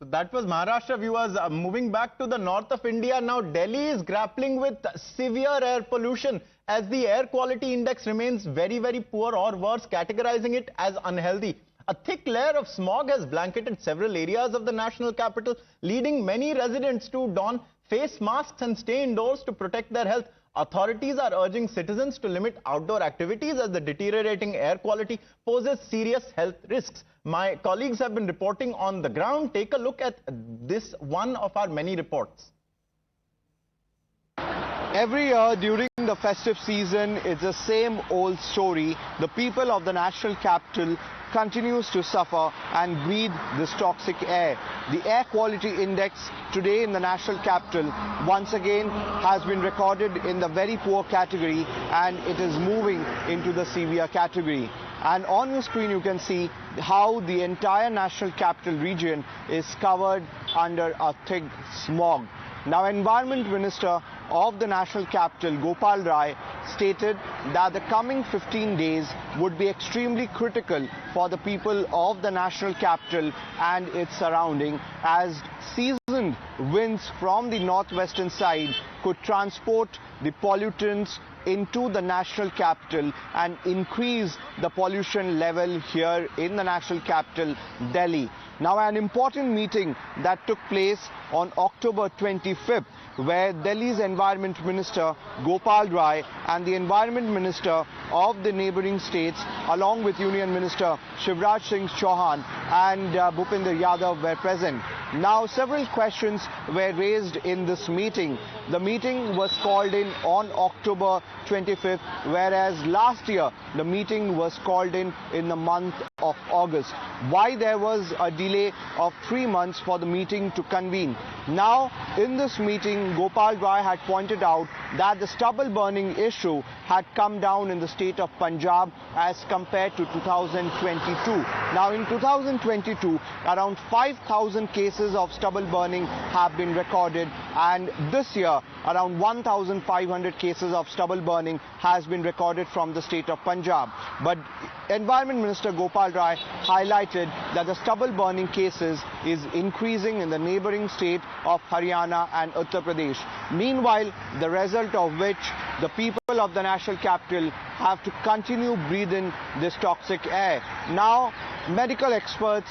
So that was Maharashtra, viewers. Moving back to the north of India, now Delhi is grappling with severe air pollution as the air quality index remains very, very poor, or worse, categorizing it as unhealthy. A thick layer of smog has blanketed several areas of the national capital, leading many residents to don face masks and stay indoors to protect their health. Authorities are urging citizens to limit outdoor activities as the deteriorating air quality poses serious health risks. My colleagues have been reporting on the ground. Take a look at this one of our many reports. Every year during the festive season, it's the same old story. The people of the national capital continues to suffer and breathe this toxic air. The air quality index today in the national capital once again has been recorded in the very poor category, and it is moving into the severe category. And on your screen you can see how the entire national capital region is covered under a thick smog. Now, Environment Minister of the national capital, Gopal Rai, stated that the coming 15 days would be extremely critical for the people of the national capital and its surrounding, as seasoned winds from the northwestern side could transport the pollutants into the national capital and increase the pollution level here in the national capital, Delhi. Now, an important meeting that took place on October 25th, where Delhi's Environment Minister Gopal Rai and the Environment Minister of the neighbouring states, along with Union Minister Shivraj Singh Chauhan and Bhupinder Yadav, were present. Now, several questions were raised in this meeting. The meeting was called in on October 25th, whereas last year the meeting was called in the month of August. Why there was a delay of 3 months for the meeting to convene? Now, in this meeting, Gopal Rai had pointed out that the stubble burning issue had come down in the state of Punjab as compared to 2022. Now, in 2022, around 5,000 cases of stubble burning have been recorded, and this year around 1,500 cases of stubble burning has been recorded from the state of Punjab. But Environment Minister Gopal Rai highlighted that the stubble burning cases is increasing in the neighbouring state of Haryana and Uttar Pradesh. Meanwhile, the result of which the people of the national capital have to continue breathing this toxic air. Now, medical experts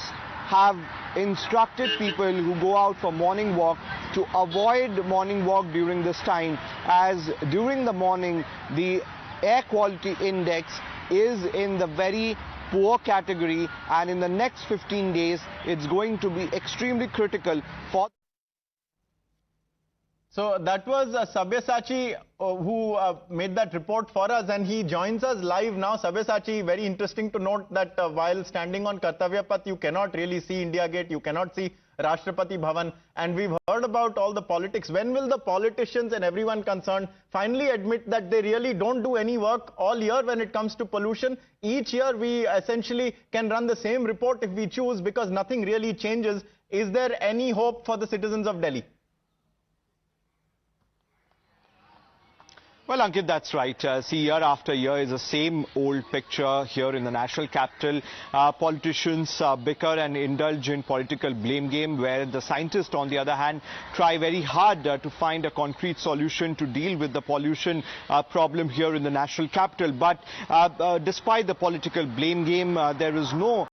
have instructed people who go out for morning walk to avoid morning walk during this time, as during the morning the air quality index is in the very poor category, and in the next 15 days it's going to be extremely critical for. So that was Sabyasachi who made that report for us, and he joins us live now. Sabyasachi, very interesting to note that while standing on Kartavya Path, you cannot really see India Gate, you cannot see Rashtrapati Bhavan, and we've heard about all the politics. When will the politicians and everyone concerned finally admit that they really don't do any work all year when it comes to pollution? Each year we essentially can run the same report if we choose, because nothing really changes. Is there any hope for the citizens of Delhi? Well, Ankit, that's right. See, year after year is the same old picture here in the national capital. Politicians bicker and indulge in political blame game, where the scientists, on the other hand, try very hard to find a concrete solution to deal with the pollution problem here in the national capital. But despite the political blame game, there is no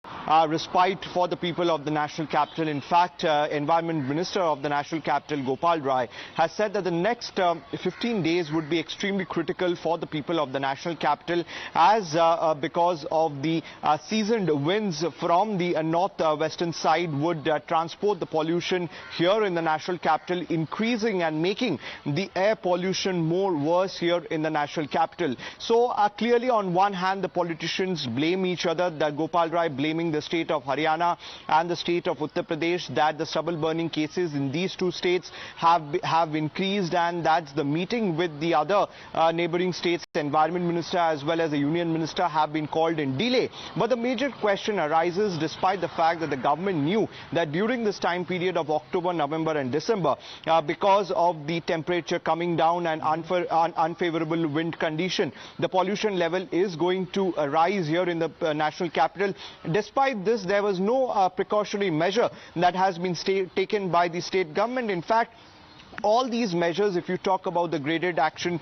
respite for the people of the national capital. In fact, Environment Minister of the national capital, Gopal Rai, has said that the next 15 days would be extremely critical for the people of the national capital, as because of the seasoned winds from the northwestern side would transport the pollution here in the national capital, increasing and making the air pollution more worse here in the national capital. So clearly, on one hand, the politicians blame each other, that Gopal Rai blaming the state of Haryana and the state of Uttar Pradesh, that the stubble burning cases in these two states have increased, and that's the meeting with the other neighbouring states. The Environment Minister as well as the Union Minister have been called in delay. But the major question arises, despite the fact that the government knew that during this time period of October, November and December, because of the temperature coming down and unfavourable wind condition, the pollution level is going to rise here in the national capital. Despite despite this, there was no precautionary measure that has been taken by the state government. In fact, all these measures, if you talk about the graded action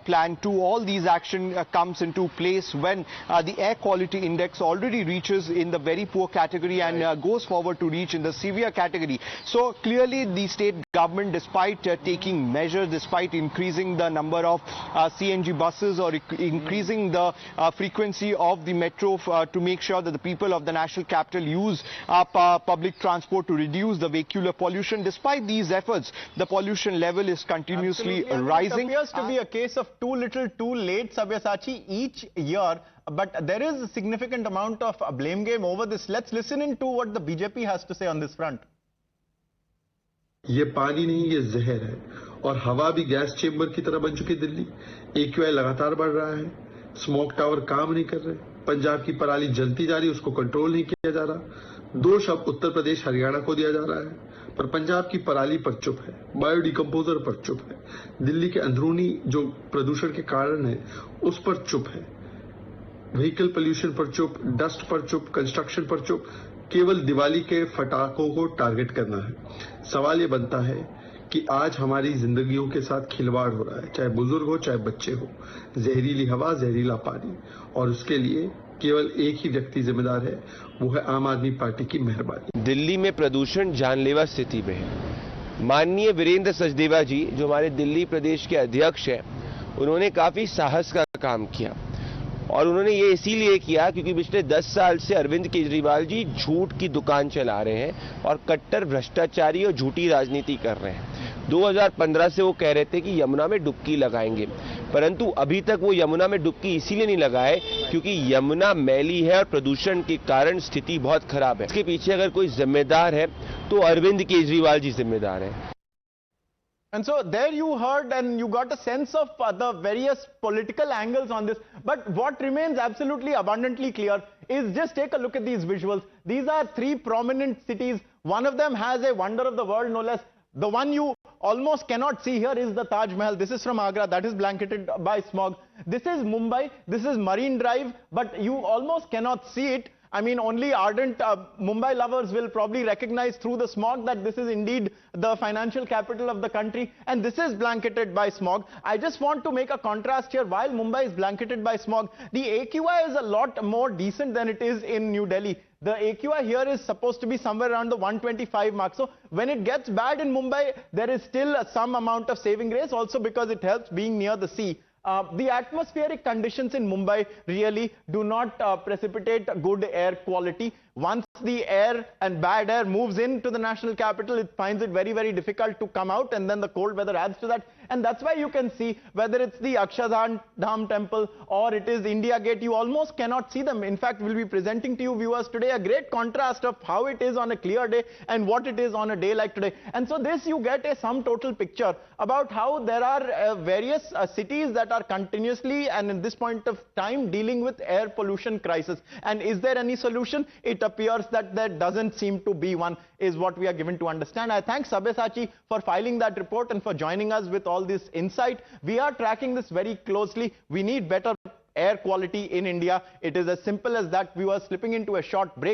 plan 2, all these action comes into place when the air quality index already reaches in the very poor category and goes forward to reach in the severe category. So clearly the state government, despite taking measures, despite increasing the number of CNG buses or increasing the frequency of the metro to make sure that the people of the national capital use public transport to reduce the vehicular pollution, despite these efforts, the pollution level is continuously rising. It appears to be a case of too little, too late, Sabyasachi, each year. But there is a significant amount of blame game over this. Let's listen into what the BJP has to say on this front. ये पानी नहीं, ये जहर है और हवा भी gas chamber की तरह बन चुकी दिल्ली। AQI लगातार बढ़ रहा है, स्मोक टावर काम नहीं कर रहे, पंजाब की पराली जलती जा रही, उसको कंट्रोल नहीं किया जा रहा। दोष अब उत्तर प्रदेश हरियाणा को दिया जा रहा है, पर पंजाब की पराली पर चुप है, बायोडिकम्पोजर पर चुप है, दिल्ली के अंदरूनी जो प्रदूषण के कारण है उस पर चुप है, व्हीकल पोल्यूशन पर चुप, डस्ट पर चुप, कंस्ट्रक्शन पर चुप, केवल दिवाली के फटाकों को टारगेट करना है। सवाल ये बनता है कि आज हमारी जिंदगियों के साथ खिलवाड़ हो रहा है, चाहे बुजुर्ग हो चाहे बच्चे हो, जहरीली हवा, जहरीला पानी, और उसके लिए केवल एक ही व्यक्ति जिम्मेदार है, वो है आम आदमी पार्टी की मेहरबानी। दिल्ली में प्रदूषण जानलेवा स्थिति में है। माननीय वीरेंद्र सचदेवा जी, जो हमारे दिल्ली प्रदेश के अध्यक्ष हैं, उन्होंने काफी साहस का काम किया और उन्होंने ये इसीलिए किया क्योंकि पिछले 10 साल से अरविंद केजरीवाल जी झूठ की दुकान चला रहे हैं और कट्टर भ्रष्टाचारी और झूठी राजनीति कर रहे हैं। 2015 से वो कह रहे थे कि यमुना में डुबकी लगाएंगे, परंतु अभी तक वो यमुना में डुबकी इसीलिए नहीं लगाए क्योंकि यमुना मैली है और प्रदूषण के कारण स्थिति बहुत खराब है। इसके पीछे अगर कोई जिम्मेदार है तो अरविंद केजरीवाल जी जिम्मेदार हैं। And so there you heard and you got a sense of the various political angles on this. But what remains absolutely abundantly clear is just take a look at these visuals. These are three prominent cities. One of them has a wonder of the world, no less. The one you almost cannot see here is the Taj Mahal. This is from Agra. That is blanketed by smog. This is Mumbai. This is Marine Drive. But you almost cannot see it. I mean, only ardent Mumbai lovers will probably recognize through the smog that this is indeed the financial capital of the country, and this is blanketed by smog. I just want to make a contrast here. While Mumbai is blanketed by smog, the AQI is a lot more decent than it is in New Delhi. The AQI here is supposed to be somewhere around the 125 mark. So when it gets bad in Mumbai, there is still some amount of saving grace, also because it helps being near the sea. The atmospheric conditions in Mumbai really do not precipitate good air quality. Once the air and bad air moves into the national capital, it finds it very, very difficult to come out, and then the cold weather adds to that. And that's why you can see whether it's the Akshardham temple or it is India Gate, you almost cannot see them. In fact, we'll be presenting to you viewers today a great contrast of how it is on a clear day and what it is on a day like today. And so this you get a sum total picture about how there are various cities that are continuously and in this point of time dealing with air pollution crisis. And is there any solution? It appears that there doesn't seem to be one, is what we are given to understand. I thank Sabyasachi for filing that report and for joining us with all this insight. We are tracking this very closely. We need better air quality in India. It is as simple as that. We were slipping into a short break.